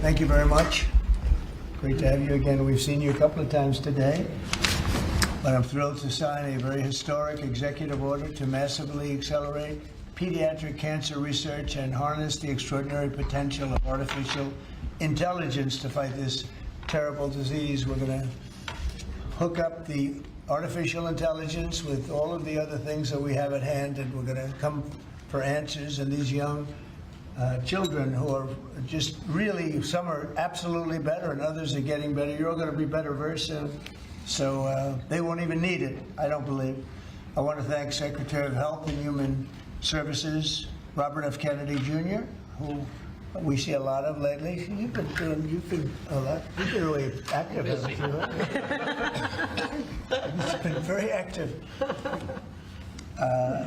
Thank you very much. Great to have you again. We've seen you a couple of times today, but I'm thrilled to sign a very historic executive order to massively accelerate pediatric cancer research and harness the extraordinary potential of artificial intelligence to fight this terrible disease. We're going to hook up the artificial intelligence with all of the other things that we have at hand, and we're going to come for answers. And these young children who are just really, some are absolutely better and others are getting better. You're all going to be better very soon. So they won't even need it, I don't believe. I want to thank Secretary of Health and Human Services, Robert F. Kennedy Jr., who we see a lot of lately. You've been really active, haven't you? You've been very active.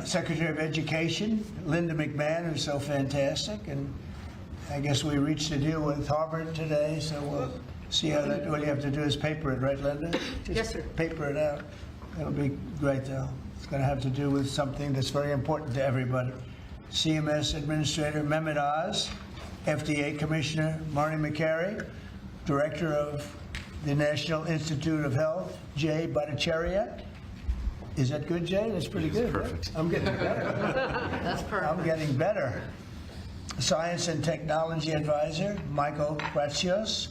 Secretary of Education, Linda McMahon, who's so fantastic, and I guess we reached a deal with Harvard today, so we'll see how that, all you have to do is paper it, right, Linda? Just yes, sir. Paper it out. It'll be great, though. It's going to have to do with something that's very important to everybody. CMS Administrator Mehmet Oz, FDA Commissioner Marty McCary, Director of the National Institute of Health, Jay Bhattacharya. Is that good, Jay? That's pretty good. Perfect. Right? I'm getting better. That's perfect. I'm getting better. Science and Technology Advisor Michael Kratsios,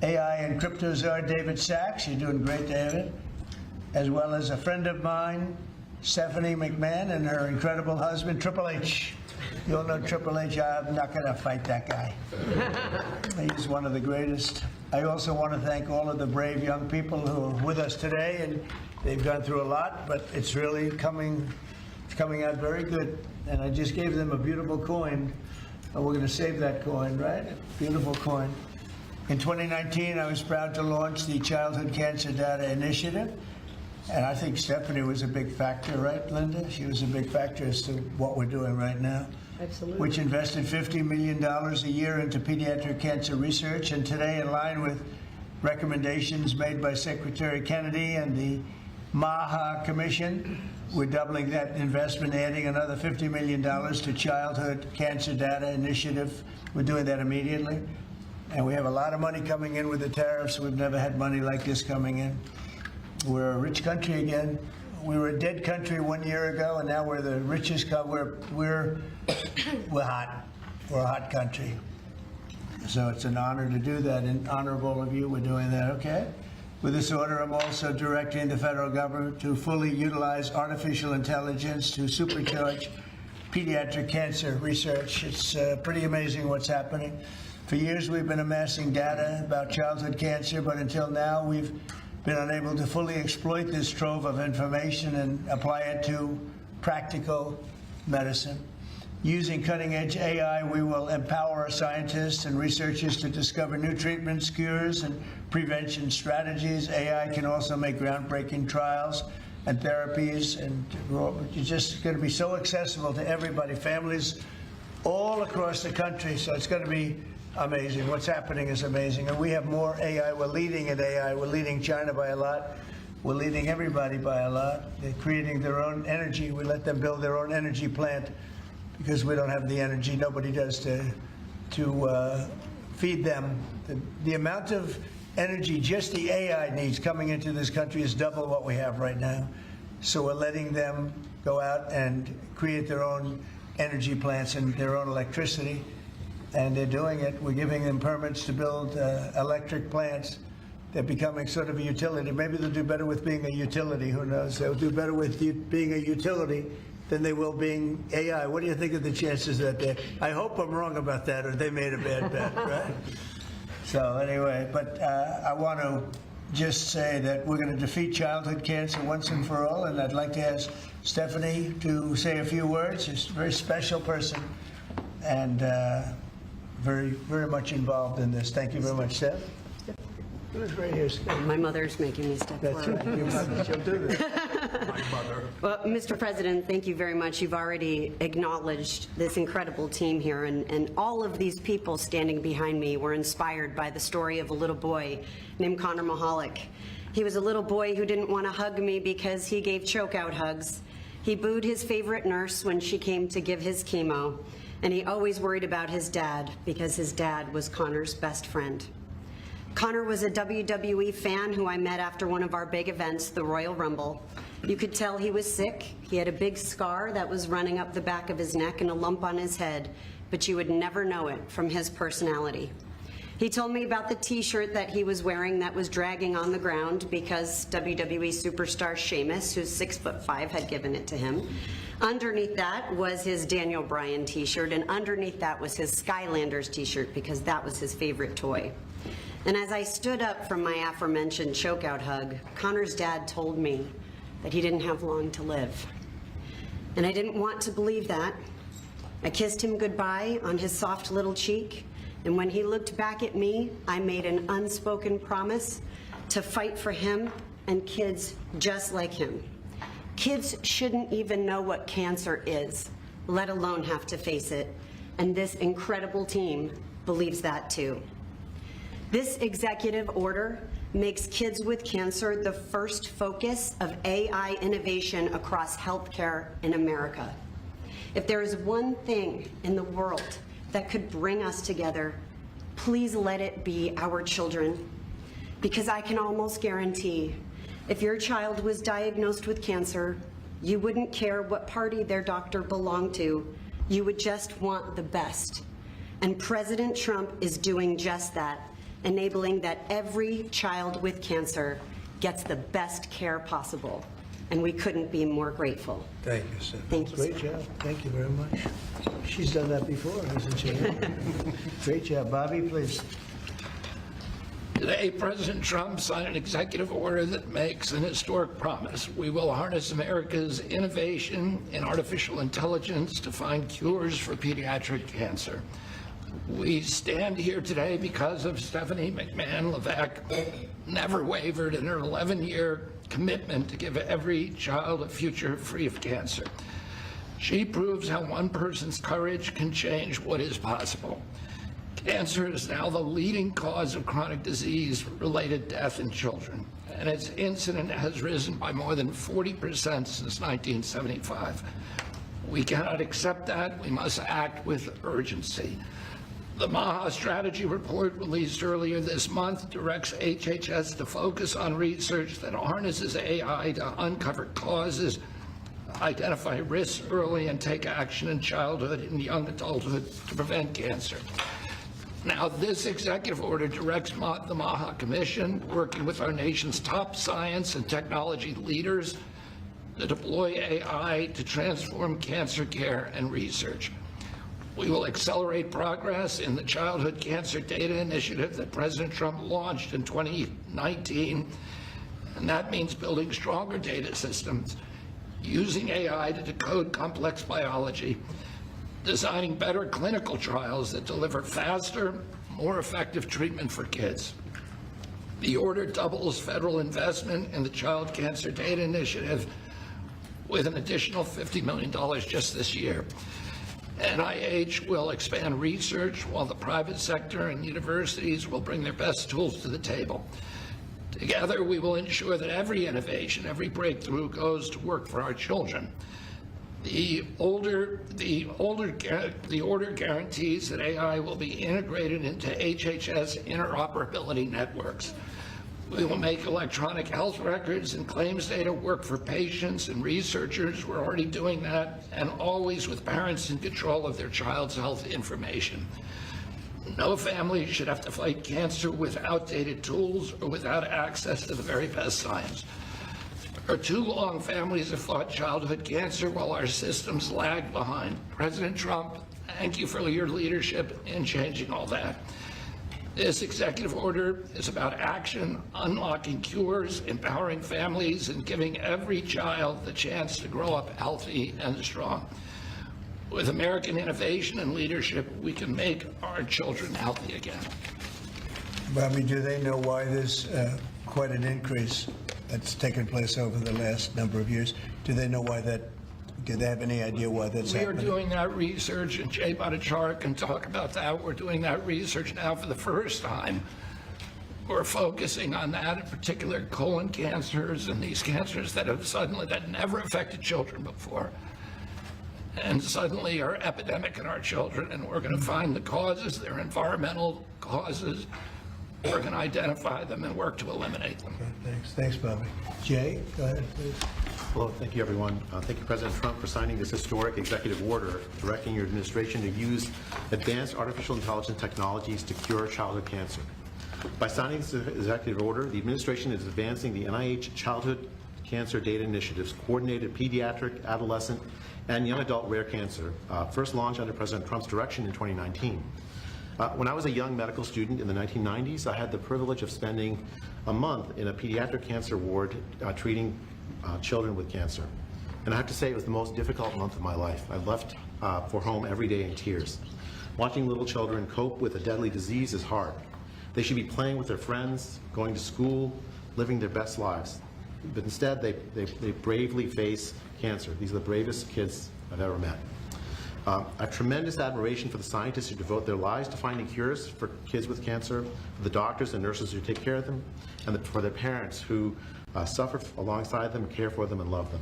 AI and Crypto Czar David Sachs. You're doing great, David. As well as a friend of mine, Stephanie McMahon, and her incredible husband, Triple H. You all know Triple H. I'm not going to fight that guy. He's one of the greatest. I also want to thank all of the brave young people who are with us today, and they've gone through a lot, but it's really coming out very good. And I just gave them a beautiful coin. And we're going to save that coin, right? Beautiful coin. In 2019, I was proud to launch the Childhood Cancer Data Initiative. And I think Stephanie was a big factor, right, Linda? She was a big factor as to what we're doing right now. Absolutely. Which invested $50 million a year into pediatric cancer research. And today, in line with recommendations made by Secretary Kennedy and the MAHA Commission, we're doubling that investment, adding another $50 million to Childhood Cancer Data Initiative. We're doing that immediately. And we have a lot of money coming in with the tariffs. We've never had money like this coming in. We're a rich country again. We were a dead country 1 year ago, and now we're the richest country. We're hot. We're a hot country. So it's an honor to do that. In honor of all of you, we're doing that, okay? With this order, I'm also directing the federal government to fully utilize artificial intelligence to supercharge pediatric cancer research. It's pretty amazing what's happening. For years, we've been amassing data about childhood cancer, but until now, we've been unable to fully exploit this trove of information and apply it to practical medicine. Using cutting-edge AI, we will empower scientists and researchers to discover new treatments, cures, and prevention strategies. AI can also make groundbreaking trials and therapies, and it's just going to be so accessible to everybody, families all across the country. So it's going to be amazing. What's happening is amazing. And we have more AI. We're leading in AI. We're leading China by a lot. We're leading everybody by a lot. They're creating their own energy. We let them build their own energy plant because we don't have the energy. Nobody does to feed them. The amount of energy just the AI needs coming into this country is double what we have right now. So we're letting them go out and create their own energy plants and their own electricity. And they're doing it. We're giving them permits to build electric plants. They're becoming sort of a utility. Maybe they'll do better with being a utility. Who knows? They'll do better with being a utility than they will being AI. What do you think of the chances that they're? I hope I'm wrong about that, or they made a bad bet, right? So anyway, but I want to just say that we're going to defeat childhood cancer once and for all. And I'd like to ask Stephanie to say a few words. She's a very special person. And very, very much involved in this. Thank you very much, Steph. Who's right here, Steph? My mother's making me step That's forward. right. Your mother, she'll do this. My mother. Well, Mr. President, thank you very much. You've already acknowledged this incredible team here, and all of these people standing behind me were inspired by the story of a little boy named Connor Mahalik. He was a little boy who didn't want to hug me because he gave choke-out hugs. He booed his favorite nurse when she came to give his chemo. And he always worried about his dad because his dad was Connor's best friend. Connor was a WWE fan who I met after one of our big events, the Royal Rumble. You could tell he was sick. He had a big scar that was running up the back of his neck and a lump on his head, but you would never know it from his personality. He told me about the t-shirt that he was wearing that was dragging on the ground because WWE superstar Sheamus, who's 6'5", had given it to him. Underneath that was his Daniel Bryan t-shirt, and underneath that was his Skylanders t-shirt because that was his favorite toy. And as I stood up from my aforementioned chokeout hug, Connor's dad told me that he didn't have long to live. And I didn't want to believe that. I kissed him goodbye on his soft little cheek, and when he looked back at me, I made an unspoken promise to fight for him and kids just like him. Kids shouldn't even know what cancer is, let alone have to face it, and this incredible team believes that too. This executive order makes kids with cancer the first focus of AI innovation across healthcare in America. If there is one thing in the world that could bring us together, please let it be our children. Because I can almost guarantee, if your child was diagnosed with cancer, you wouldn't care what party their doctor belonged to. You would just want the best. And President Trump is doing just that, enabling that every child with cancer gets the best care possible. And we couldn't be more grateful. Thank you, sir. Thank you, Great sir. job. Thank you very much. She's done that before, hasn't she? Great job. Bobby, please. Today, President Trump signed an executive order that makes an historic promise. We will harness America's innovation in artificial intelligence to find cures for pediatric cancer. We stand here today because of Stephanie McMahon-Levesque never wavered in her 11-year commitment to give every child a future free of cancer. She proves how one person's courage can change what is possible. Cancer is now the leading cause of chronic disease-related death in children, and its incidence has risen by more than 40% since 1975. We cannot accept that. We must act with urgency. The MAHA strategy report released earlier this month directs HHS to focus on research that harnesses AI to uncover causes, identify risks early, and take action in childhood and young adulthood to prevent cancer. Now, this executive order directs the MAHA Commission, working with our nation's top science and technology leaders, to deploy AI to transform cancer care and research. We will accelerate progress in the Childhood Cancer Data Initiative that President Trump launched in 2019, and that means building stronger data systems, using AI to decode complex biology, designing better clinical trials that deliver faster, more effective treatment for kids. The order doubles federal investment in the Child Cancer Data Initiative with an additional $50 million just this year. NIH will expand research while the private sector and universities will bring their best tools to the table. Together, we will ensure that every innovation, every breakthrough goes to work for our children. The order guarantees that AI will be integrated into HHS interoperability networks. We will make electronic health records and claims data work for patients and researchers. We're already doing that, and always with parents in control of their child's health information. No family should have to fight cancer with outdated tools or without access to the very best science. For too long, families have fought childhood cancer while our systems lag behind. President Trump, thank you for your leadership in changing all that. This executive order is about action, unlocking cures, empowering families, and giving every child the chance to grow up healthy and strong. With American innovation and leadership, we can make our children healthy again. Bobby, do they know why there's quite an increase that's taken place over the last number of years? Do they know why that? Do they have any idea why that's happening? We are doing that research, and Jay Bhattacharya can talk about that. We're doing that research now for the first time. We're focusing on that, in particular colon cancers and these cancers that have suddenly, that never affected children before. and suddenly are epidemic in our children, and we're going to find the causes. They're environmental causes. We're going to identify them and work to eliminate them. Thanks, Bobby. Jay, go ahead, please. Hello, thank you, everyone. Thank you, President Trump, for signing this historic executive order directing your administration to use advanced artificial intelligence technologies to cure childhood cancer. By signing this executive order, the administration is advancing the NIH Childhood Cancer Data Initiative's coordinated pediatric, adolescent, and young adult rare cancer, first launched under President Trump's direction in 2019. When I was a young medical student in the 1990s, I had the privilege of spending a month in a pediatric cancer ward treating children with cancer. And I have to say it was the most difficult month of my life. I left for home every day in tears. Watching little children cope with a deadly disease is hard. They should be playing with their friends, going to school, living their best lives. But instead, they bravely face cancer. These are the bravest kids I've ever met. I have tremendous admiration for the scientists who devote their lives to finding cures for kids with cancer, for the doctors and nurses who take care of them, and for their parents who suffer alongside them, care for them, and love them.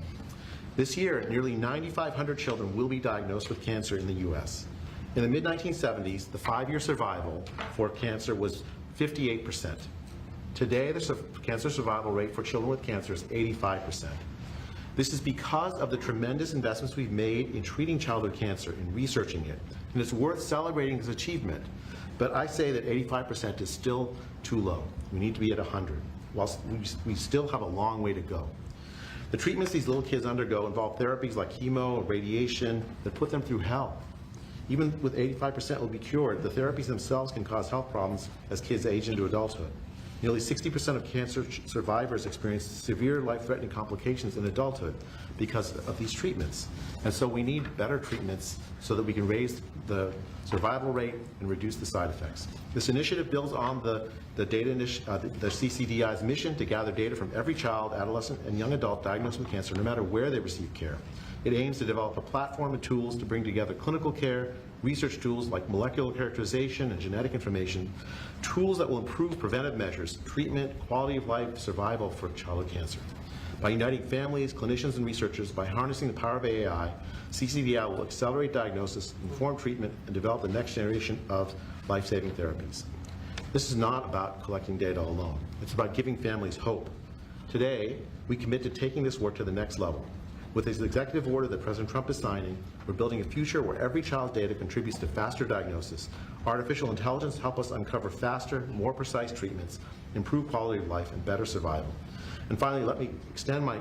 This year, nearly 9,500 children will be diagnosed with cancer in the U.S. In the mid-1970s, the 5-year survival for cancer was 58%. Today, the cancer survival rate for children with cancer is 85%. This is because of the tremendous investments we've made in treating childhood cancer and researching it. And it's worth celebrating this achievement. But I say that 85% is still too low. We need to be at 100, whilst we still have a long way to go. The treatments these little kids undergo involve therapies like chemo or radiation that put them through hell. Even with 85% will be cured, the therapies themselves can cause health problems as kids age into adulthood. Nearly 60% of cancer survivors experience severe life-threatening complications in adulthood because of these treatments. And so we need better treatments so that we can raise the survival rate and reduce the side effects. This initiative builds on the CCDI's mission to gather data from every child, adolescent, and young adult diagnosed with cancer, no matter where they receive care. It aims to develop a platform of tools to bring together clinical care, research tools like molecular characterization and genetic information, tools that will improve preventive measures, treatment, quality of life, survival for childhood cancer. By uniting families, clinicians, and researchers, by harnessing the power of AI, CCDI will accelerate diagnosis, inform treatment, and develop the next generation of life-saving therapies. This is not about collecting data alone. It's about giving families hope. Today, we commit to taking this work to the next level. With this executive order that President Trump is signing, we're building a future where every child's data contributes to faster diagnosis. Artificial intelligence help us uncover faster, more precise treatments, improve quality of life, and better survival. And finally, let me extend my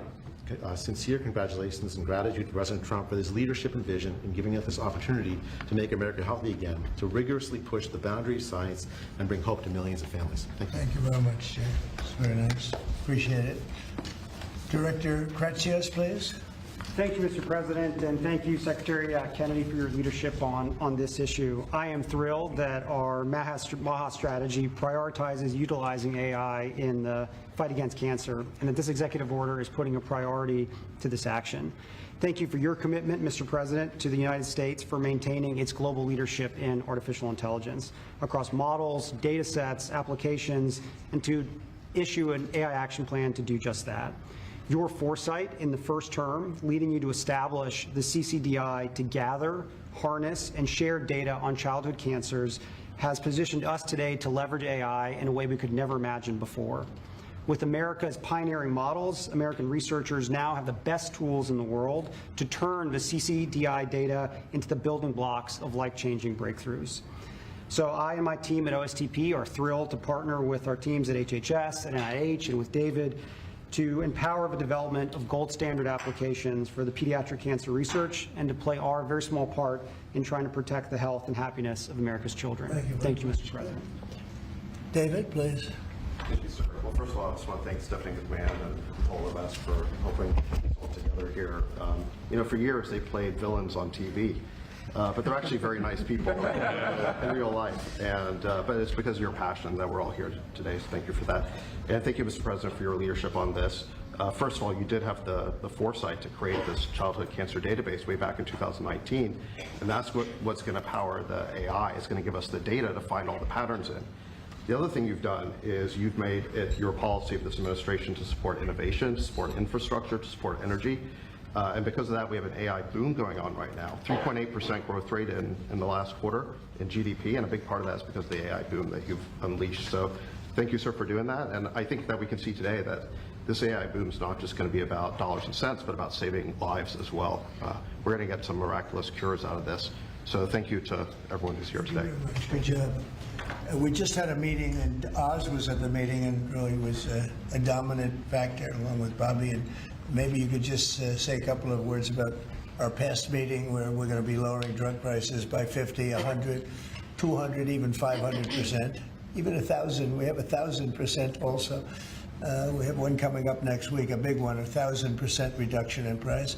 sincere congratulations and gratitude to President Trump for his leadership and vision in giving us this opportunity to make America healthy again, to rigorously push the boundaries of science and bring hope to millions of families. Thank you. Thank you very much, Jay. It's very nice. Appreciate it. Director Kratsios, please. Thank you, Mr. President, and thank you, Secretary Kennedy, for your leadership on this issue. I am thrilled that our MAHA strategy prioritizes utilizing AI in the fight against cancer, and that this executive order is putting a priority to this action. Thank you for your commitment, Mr. President, to the United States for maintaining its global leadership in artificial intelligence across models, data sets, applications, and to issue an AI action plan to do just that. Your foresight in the first term, leading you to establish the CCDI to gather, harness, and share data on childhood cancers, has positioned us today to leverage AI in a way we could never imagine before. With America's pioneering models, American researchers now have the best tools in the world to turn the CCDI data into the building blocks of life-changing breakthroughs. So I and my team at OSTP are thrilled to partner with our teams at HHS and NIH and with David to empower the development of gold standard applications for the pediatric cancer research and to play our very small part in trying to protect the health and happiness of America's children. Thank you, Mr. President. David, please. Thank you, sir. Well, first of all, I just want to thank Stephanie McMahon and all of us for helping put this all together here. You know, for years they played villains on TV, but they're actually very nice people in real life. And but it's because of your passion that we're all here today. So thank you for that. And thank you, Mr. President, for your leadership on this. First of all, you did have the foresight to create this childhood cancer database way back in 2019, and that's what's going to power the AI. It's going to give us the data to find all the patterns in. The other thing you've done is you've made it your policy of this administration to support innovation, to support infrastructure, to support energy. And because of that, we have an AI boom going on right now. 3.8% growth rate in the last quarter in GDP, and a big part of that is because of the AI boom that you've unleashed. So thank you, sir, for doing that. And I think that we can see today that this AI boom is not just going to be about dollars and cents, but about saving lives as well. We're going to get some miraculous cures out of this. So thank you to everyone who's here today. Good job. We just had a meeting, and Oz was at the meeting and really was a dominant factor along with Bobby. And maybe you could just say a couple of words about our past meeting where we're going to be lowering drug prices by 50, 100, 200, even 500%, even 1,000. We have 1,000% also. We have one coming up next week, a big one, 1,000% reduction in price.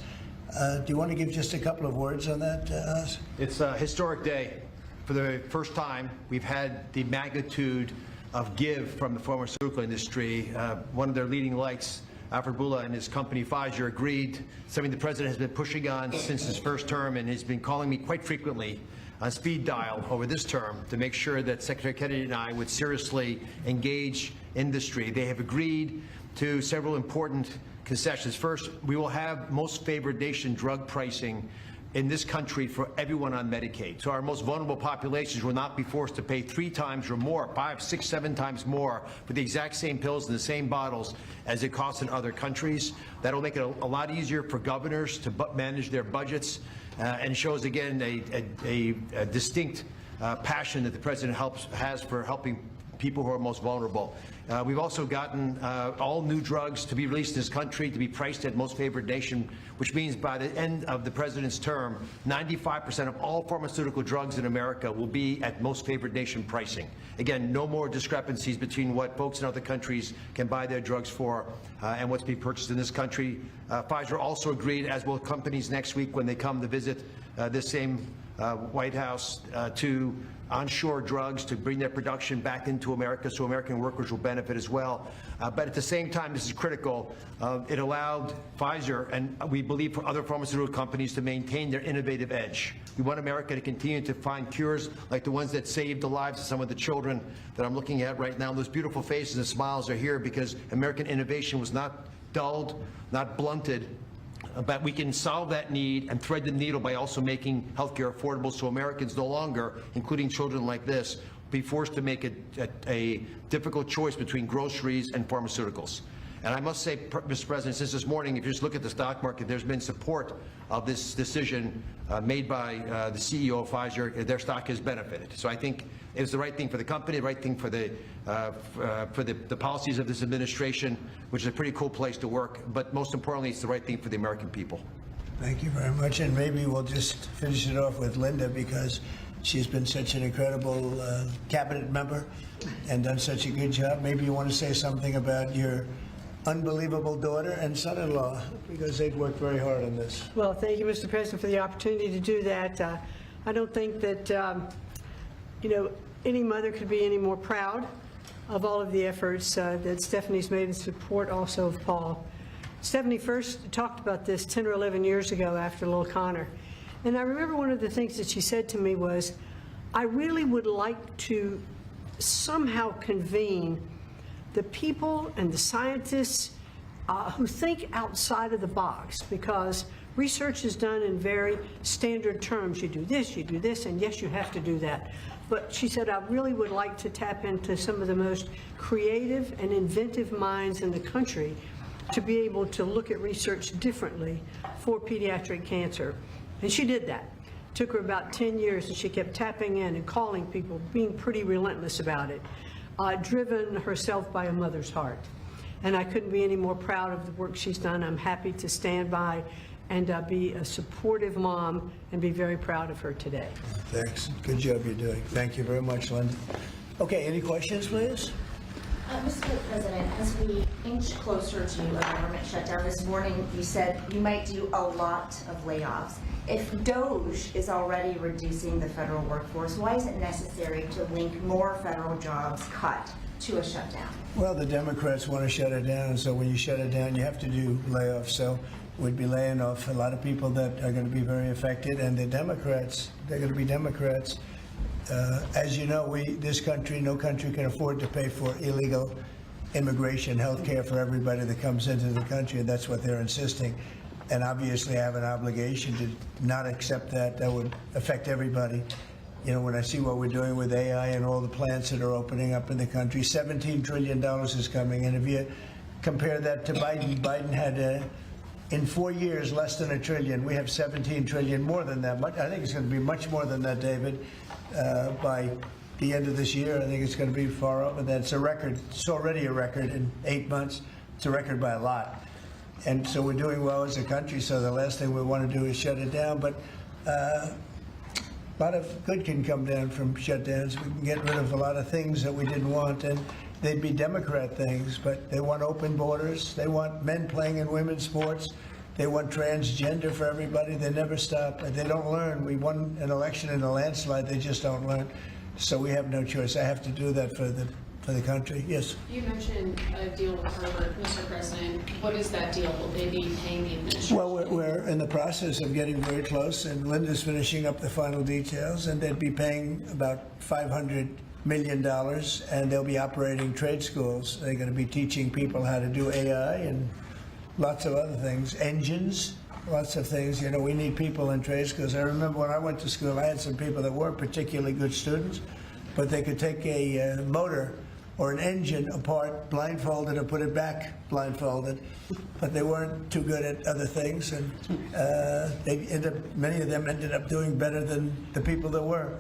Do you want to give just a couple of words on that, Oz? It's a historic day. For the first time, we've had the magnitude of give from the pharmaceutical industry. One of their leading lights, Alfred Boula and his company Pfizer, agreed, something the president has been pushing on since his first term, and he's been calling me quite frequently on speed dial over this term to make sure that Secretary Kennedy and I would seriously engage industry. They have agreed to several important concessions. First, we will have most favored nation drug pricing in this country for everyone on Medicaid. So our most vulnerable populations will not be forced to pay 3 times or more, 5, 6, 7 times more for the exact same pills in the same bottles as it costs in other countries. That'll make it a lot easier for governors to manage their budgets and shows, again, a distinct passion that the president has for helping people who are most vulnerable. We've also gotten all new drugs to be released in this country to be priced at most favored nation, which means by the end of the president's term, 95% of all pharmaceutical drugs in America will be at most favored nation pricing. Again, no more discrepancies between what folks in other countries can buy their drugs for and what's being purchased in this country. Pfizer also agreed, as will companies next week when they come to visit this same White House, to onshore drugs to bring their production back into America so American workers will benefit as well. But at the same time, this is critical. It allowed Pfizer, and we believe for other pharmaceutical companies, to maintain their innovative edge. We want America to continue to find cures like the ones that saved the lives of some of the children that I'm looking at right now. And those beautiful faces and smiles are here because American innovation was not dulled, not blunted, but we can solve that need and thread the needle by also making healthcare affordable so Americans no longer, including children like this, be forced to make a difficult choice between groceries and pharmaceuticals. And I must say, Mr. President, since this morning, if you just look at the stock market, there's been support of this decision made by the CEO of Pfizer. Their stock has benefited. So I think it was the right thing for the company, the right thing for the policies of this administration, which is a pretty cool place to work. But most importantly, it's the right thing for the American people. Thank you very much. And maybe we'll just finish it off with Linda, because she's been such an incredible cabinet member and done such a good job. Maybe you want to say something about your unbelievable daughter and son-in-law, because they've worked very hard on this. Well, thank you, Mr. President, for the opportunity to do that. I don't think that, any mother could be any more proud of all of the efforts that Stephanie's made in support also of Paul. Stephanie first talked about this 10 or 11 years ago after Lil Connor. And I remember one of the things that she said to me was, I really would like to somehow convene the people and the scientists who think outside of the box, because research is done in very standard terms. You do this, and yes, you have to do that. But she said, I really would like to tap into some of the most creative and inventive minds in the country to be able to look at research differently for pediatric cancer. And she did that. It took her about 10 years, and she kept tapping in and calling people, being pretty relentless about it. Driven herself by a mother's heart. And I couldn't be any more proud of the work she's done. I'm happy to stand by and be a supportive mom and be very proud of her today. Thanks. Good job you're doing. Thank you very much, Linda. Okay, any questions, please? Mr. President, as we inch closer to a government shutdown this morning, you said you might do a lot of layoffs. If DOGE is already reducing the federal workforce, why is it necessary to link more federal jobs cut to a shutdown? Well, the Democrats want to shut it down, and so when you shut it down, you have to do layoffs. So we'd be laying off a lot of people that are going to be very affected, and the Democrats, they're going to be Democrats. As you know, this country, no country can afford to pay for illegal immigration, health care for everybody that comes into the country, and that's what they're insisting. and obviously I have an obligation to not accept that. That would affect everybody. You know, when I see what we're doing with AI and all the plants that are opening up in the country, $17 trillion is coming. And if you compare that to Biden, Biden had in 4 years less than $1 trillion. We have 17 trillion, more than that. I think it's going to be much more than that, David, by the end of this year. I think it's going to be far over that. It's a record. It's already a record in 8 months. It's a record by a lot. And so we're doing well as a country, so the last thing we want to do is shut it down. But a lot of good can come down from shutdowns. We can get rid of a lot of things that we didn't want, and they'd be Democrat things, but they want open borders. They want men playing in women's sports. They want transgender for everybody. They never stop. They don't learn. We won an election in a landslide. They just don't learn. So we have no choice. I have to do that for the country. Yes. You mentioned a deal with Harvard, Mr. President. What is that deal? Will they be paying the administration? Well, we're in the process of getting very close, and Linda's finishing up the final details, and they'd be paying about $500 million, and they'll be operating trade schools. They're going to be teaching people how to do AI and lots of other things, engines, lots of things. You know, we need people in trade schools. I remember when I went to school, I had some people that weren't particularly good students, but they could take a motor or an engine apart blindfolded and put it back blindfolded, but they weren't too good at other things, and many of them ended up doing better than the people that were.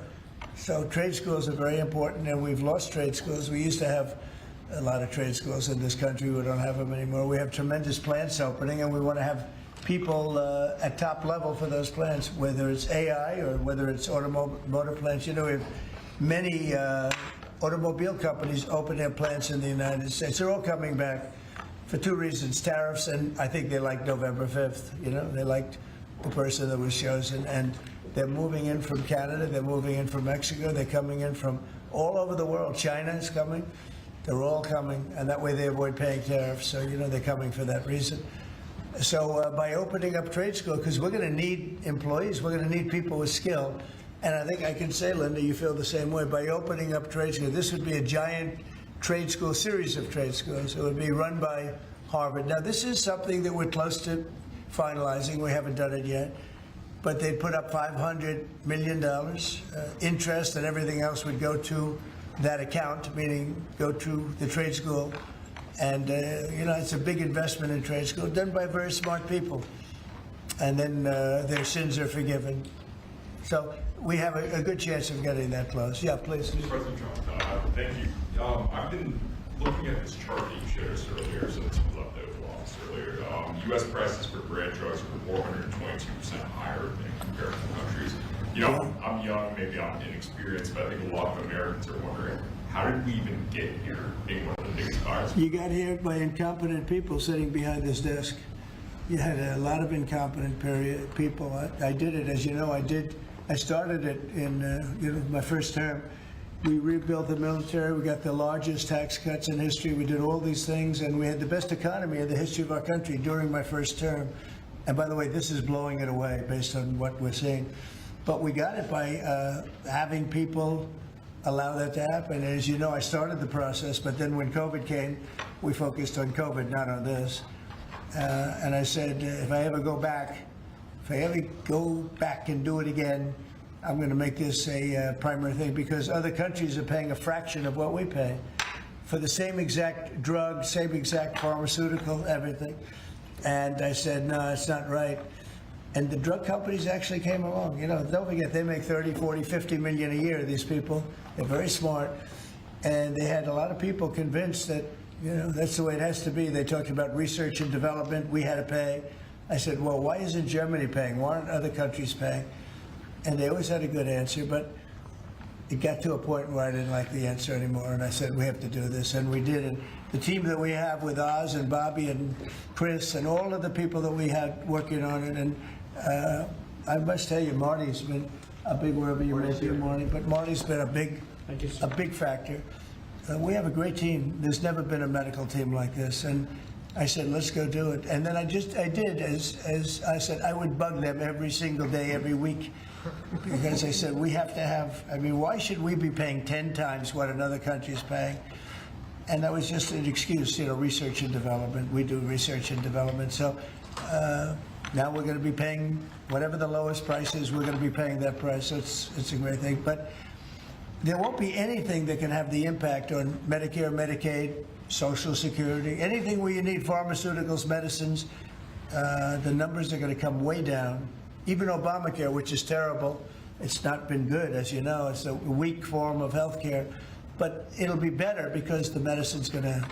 So trade schools are very important, and we've lost trade schools. We used to have a lot of trade schools in this country. We don't have them anymore. We have tremendous plants opening, and we want to have people at top level for those plants, whether it's AI or whether it's automotive plants. You know, we have many automobile companies open their plants in the United States. They're all coming back for two reasons: tariffs, and I think they liked November 5th. You know, they liked the person that was chosen, and they're moving in from Canada, they're moving in from Mexico, they're coming in from all over the world. China is coming. They're all coming, and that way they avoid paying tariffs. So, you know, they're coming for that reason. So by opening up trade school, because we're going to need employees, we're going to need people with skill. And I think I can say, Linda, you feel the same way. By opening up trade school, this would be a giant trade school, series of trade schools. It would be run by Harvard. Now, this is something that we're close to finalizing. We haven't done it yet. But they'd put up $500 million. Interest and everything else would go to that account, meaning go to the trade school. And, you know, it's a big investment in trade school, done by very smart people. And then their sins are forgiven. So we have a good chance of getting that close. Yeah, please. Mr. President Trump, thank you. I've been looking at this chart that you showed us earlier, so this was up there lost earlier. U.S. prices for brand drugs are 422% higher than compared to countries. You know, I'm young, maybe I'm inexperienced, but I think a lot of Americans are wondering, how did we even get here being one of the biggest buyers? You got here by incompetent people sitting behind this desk. You had a lot of incompetent people. I did it, as you know, I started it in you know, my first term. We rebuilt the military. We got the largest tax cuts in history. We did all these things, and we had the best economy in the history of our country during my first term. And by the way, this is blowing it away based on what we're seeing. But we got it by having people allow that to happen. And as you know, I started the process, but then when COVID came, we focused on COVID, not on this. And I said, if I ever go back and do it again, I'm going to make this a primary thing, because other countries are paying a fraction of what we pay for the same exact drug, same exact pharmaceutical, everything. And I said, no, it's not right. And the drug companies actually came along. You know, don't forget, they make 30, 40, 50 million a year, these people. They're very smart. And they had a lot of people convinced that, you know, that's the way it has to be. They talked about research and development. We had to pay. I said, well, why isn't Germany paying? Why aren't other countries paying? And they always had a good answer, but it got to a point where I didn't like the answer anymore, and I said, we have to do this, and we did it. The team that we have with Oz and Bobby and Chris and all of the people that we had working on it, and I must tell you, Marty's been a big, wherever you may be, Marty, but Marty's been a big factor. We have a great team. There's never been a medical team like this, and I said, let's go do it. And then I did, as I said, I would bug them every single day, every week, because I said, we have to have, I mean, why should we be paying 10 times what another country is paying? And that was just an excuse, you know, research and development. We do research and development. So Now we're going to be paying, whatever the lowest price is, we're going to be paying that price. So it's a great thing. But there won't be anything that can have the impact on Medicare, Medicaid, Social Security, anything where you need pharmaceuticals, medicines. The numbers are going to come way down. Even Obamacare, which is terrible, it's not been good, as you know. It's a weak form of health care. But it'll be better because the medicine's going to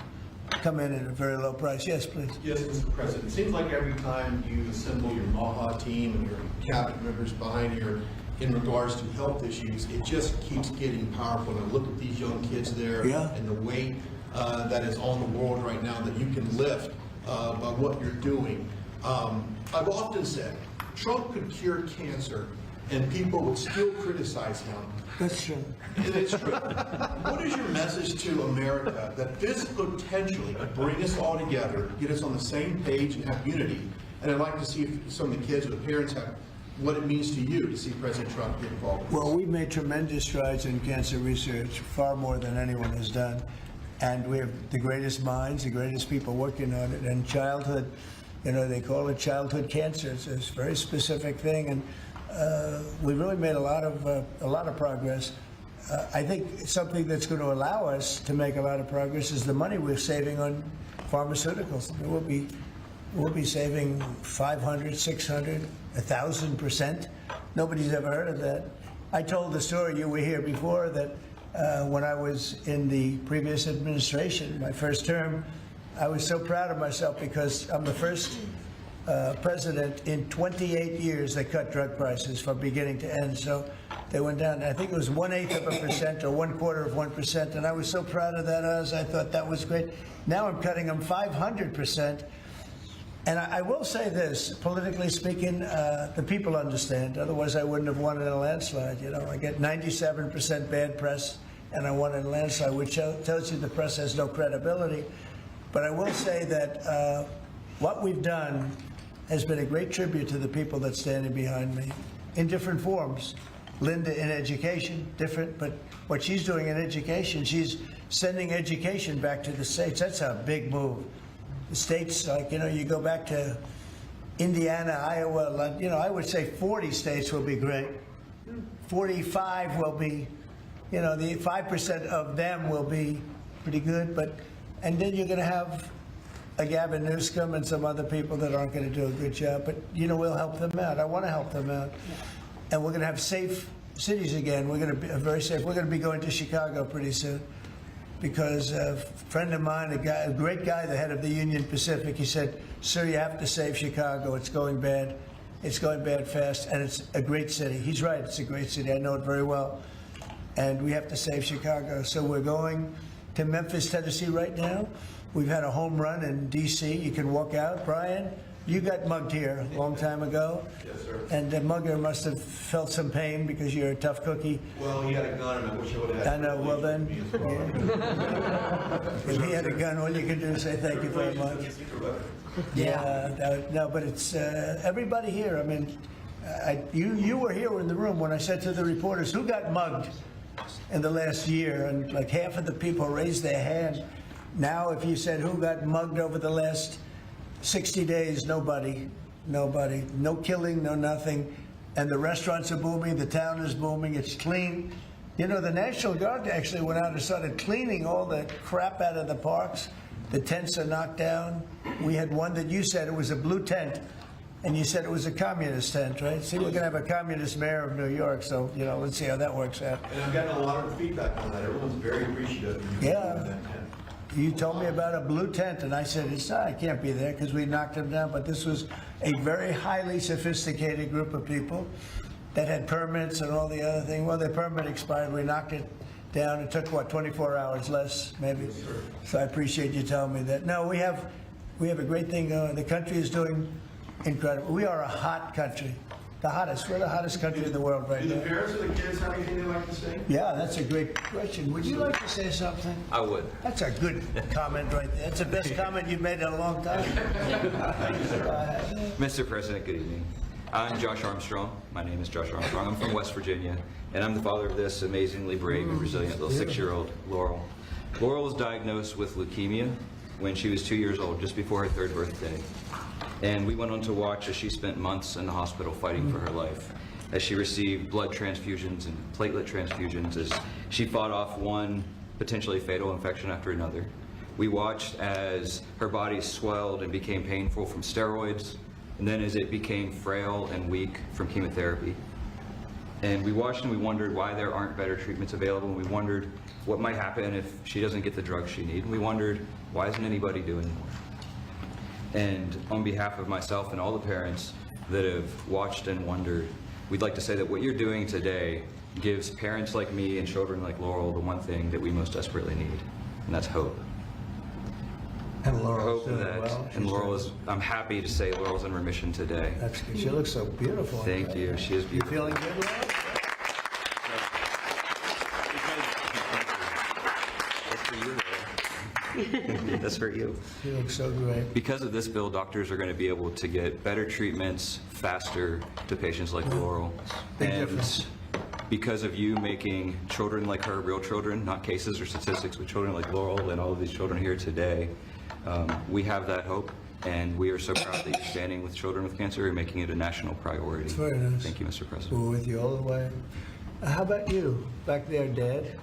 come in at a very low price. Yes, please. Yes, Mr. President. It seems like every time you assemble your MAHA team and your cabinet members behind you in regards to health issues, it just keeps getting powerful. And I look at these young kids there and the weight that is on the world right now that you can lift by what you're doing. I've often said Trump could cure cancer and people would still criticize him. That's true. And it's true. What is your message to America that this potentially could bring us all together, get us on the same page and have unity? And I'd like to see if some of the kids or the parents have what it means to you to see President Trump get involved with this. Well, we've made tremendous strides in cancer research, far more than anyone has done. And we have the greatest minds, the greatest people working on it. And childhood, they call it childhood cancer. It's a very specific thing. And we really made a lot of progress. I think something that's going to allow us to make a lot of progress is the money we're saving on pharmaceuticals. We'll be saving 500, 600, 1,000%. Nobody's ever heard of that. I told the story, you were here before, that when I was in the previous administration, my first term, I was so proud of myself because I'm the first president in 28 years that cut drug prices from beginning to end. So they went down, I think it was 1/8% or 1/4%, and I was so proud of that. I thought that was great. Now I'm cutting them 500%. And I will say this, politically speaking, the people understand. Otherwise, I wouldn't have won in a landslide. I get 97% bad press, and I won in a landslide, which tells you the press has no credibility. But I will say that what we've done has been a great tribute to the people that's standing behind me in different forms. Linda in education, different, but what she's doing in education, she's sending education back to the states. That's a big move. The states, you go back to Indiana, Iowa, I would say 40 states will be great. 45 will be, the 5% of them will be pretty good, and then you're going to have a Gavin Newsom and some other people that aren't going to do a good job, but we'll help them out. I want to help them out. And we're going to have safe cities again. We're going to be very safe. We're going to be going to Chicago pretty soon because a friend of mine, a great guy, the head of the Union Pacific, he said, "Sir, you have to save Chicago. It's going bad. It's going bad fast, and it's a great city." He's right. It's a great city. I know it very well. And we have to save Chicago. So we're going to Memphis, Tennessee right now. We've had a home run in D.C. You can walk out. Brian, you got mugged here a long time ago. Yes, sir. And the mugger must have felt some pain because you're a tough cookie. Well, he had a gun, and I wish I would have had. I know, well then, if he had a gun, all you can do is say thank you very much. Yeah, no, but it's everybody here. I mean, you were here in the room when I said to the reporters, who got mugged in the last year? And like half of the people raised their hand. Now, if you said who got mugged over the last 60 days, nobody. No killing, no nothing. And the restaurants are booming, the town is booming, it's clean. The National Guard actually went out and started cleaning all the crap out of the parks. The tents are knocked down. We had one that you said it was a blue tent, and you said it was a communist tent, right? See, we're going to have a communist mayor of New York, so, let's see how that works out. And I've gotten a lot of feedback on that. Everyone's very appreciative of you. Yeah. You told me about a blue tent, and I said, it can't be there because we knocked them down. But this was a very highly sophisticated group of people that had permits and all the other things. Well, their permit expired. We knocked it down. It took, 24 hours less, maybe? Yes, sir. So I appreciate you telling me that. No, we have a great thing going. The country is doing incredible. We are a hot country. The hottest. We're the hottest country in the world right now. Do the parents of the kids have anything they'd like to say? Yeah, that's a great question. Would you like to say something? I would. That's a good comment right there. That's the best comment you've made in a long time. Mr. President, good evening. I'm Josh Armstrong. My name is Josh Armstrong. I'm from West Virginia, and I'm the father of this amazingly brave and resilient little 6-year-old, Laurel. Laurel was diagnosed with leukemia when she was 2 years old, just before her 3rd birthday. And we went on to watch as she spent months in the hospital fighting for her life, as she received blood transfusions and platelet transfusions, as she fought off one potentially fatal infection after another. We watched as her body swelled and became painful from steroids, and then as it became frail and weak from chemotherapy. And we watched and we wondered why there aren't better treatments available, and we wondered what might happen if she doesn't get the drugs she needs, and we wondered why isn't anybody doing more. And on behalf of myself and all the parents that have watched and wondered, we'd like to say that what you're doing today gives parents like me and children like Laurel the one thing that we most desperately need, and that's hope. And Laurel's Hope doing that, well. and Laurel is, I'm happy to say Laurel's in remission today. That's good. She looks so beautiful. Thank you, she is You beautiful. feeling good, Laurel? That's for you, Laurel. That's for you. She looks so great. Because of this bill, doctors are going to be able to get better treatments faster to patients like Laurel. Big And difference. because of you making children like her real children, not cases or statistics, but children like Laurel and all of these children here today, we have that hope, and we are so proud that you're standing with children with cancer and making it a national priority. It's very nice. Thank you, Mr. President. We're with you all the way. How about you, back there, Dad?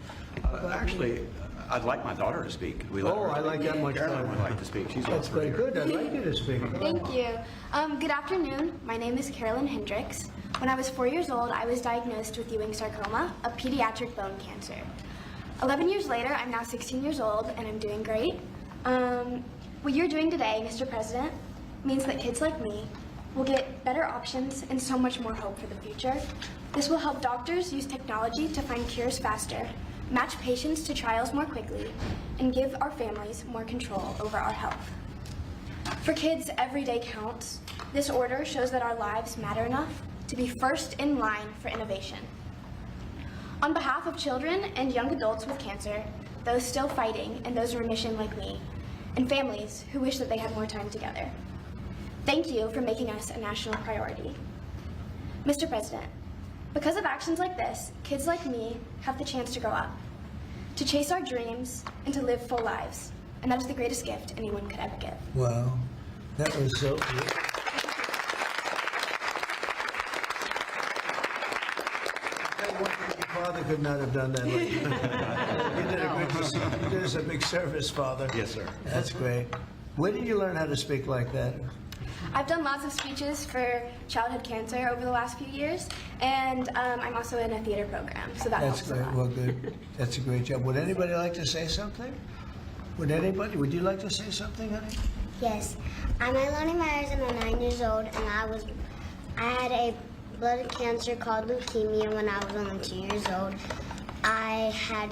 Actually, I'd like my daughter to speak. We let Oh, her I like that much Carolyn better. would like to speak. She's That's over very here. good. I'd like you to speak. Thank you. Good afternoon. My name is Carolyn Hendricks. When I was 4 years old, I was diagnosed with Ewing sarcoma, a pediatric bone cancer. 11 years later, I'm now 16 years old, and I'm doing great. What you're doing today, Mr. President, means that kids like me will get better options and so much more hope for the future. This will help doctors use technology to find cures faster, match patients to trials more quickly, and give our families more control over our health. For kids, every day counts. This order shows that our lives matter enough to be first in line for innovation. On behalf of children and young adults with cancer, those still fighting and those in remission like me, and families who wish that they had more time together, thank you for making us a national priority. Mr. President, because of actions like this, kids like me have the chance to grow up, to chase our dreams, and to live full lives. And that is the greatest gift anyone could ever give. Wow, that was so good. Your father could not have done that like you. You did us a big service, Father. Yes, sir. That's great. Where did you learn how to speak like that? I've done lots of speeches for childhood cancer over the last few years, and I'm also in a theater program, so that That's helps a great. lot. Well, good. That's a great job. Would anybody like to say something? Would you like to say something, honey? Yes. I'm Iloni Myers and I'm 9 years old, and I had a blood cancer called leukemia when I was only 2 years old. I had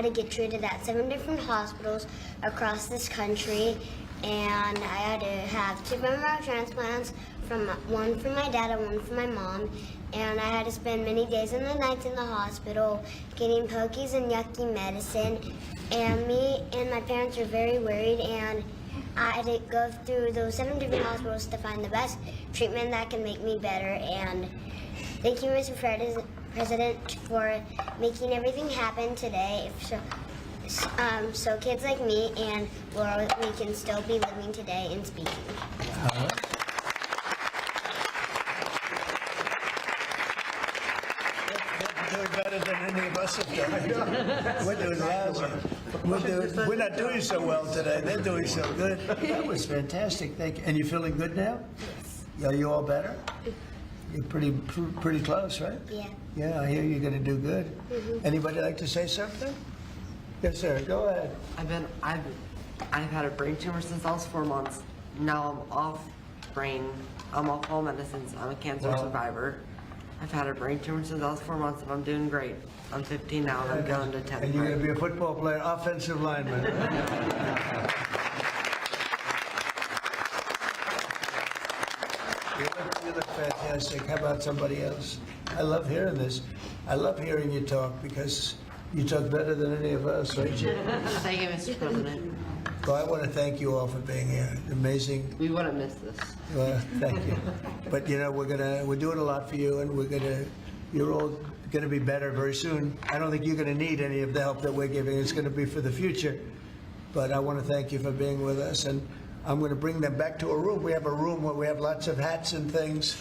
to get treated at 7 different hospitals across this country, and I had to have 2 bone marrow transplants, one for my dad and one for my mom. And I had to spend many days and the nights in the hospital getting pokies and yucky medicine. And me and my parents were very worried, and I had to go through those 7 different hospitals to find the best treatment that can make me better. And thank you, Mr. President, for making everything happen today. So kids like me and Laura, we can still be living today and speaking. Doing better than any of us have done. We're doing lousy. We're not doing so well today. They're doing so good. That was fantastic. Thank you. And you feeling good now? Yes. Are you all better? You're pretty close, right? Yeah. Yeah, I hear you're going to do good. Anybody like to say something? Yes, sir. Go ahead. I've had a brain tumor since I was 4 months. Now I'm off I'm off all medicines. I'm a cancer survivor. I've had a brain tumor since I was 4 months, and I'm doing great. I'm 15 now, and I'm going to 10th And you're going grade. to be a football player, offensive lineman. You look fantastic. How about somebody else? I love hearing this. I love hearing you talk because you talk better than any of us, right, Jim? Thank you, Mr. President. Well, I want to thank you all for being here. Amazing. We wouldn't miss this. Well, thank you. But you know, we're doing a lot for you, and you're all gonna be better very soon. I don't think you're gonna need any of the help that we're giving. It's gonna be for the future. But I want to thank you for being with us, and I'm going to bring them back to a room. We have a room where we have lots of hats and things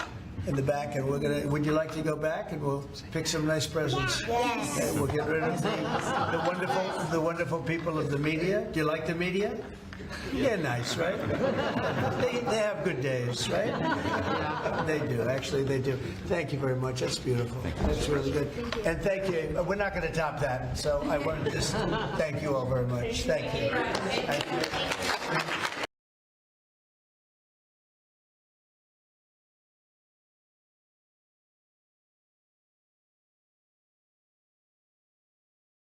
in the back, and would you like to go back, and we'll pick some nice presents? Yes. Okay, we'll get rid of the wonderful people of the media. Do you like the media? Yeah, nice, right? They have good days, right? They do, actually, they do. Thank you very much, that's beautiful. That's really good. And thank you, we're not going to top that, so I want to just thank you all very much. Thank you. Thank you.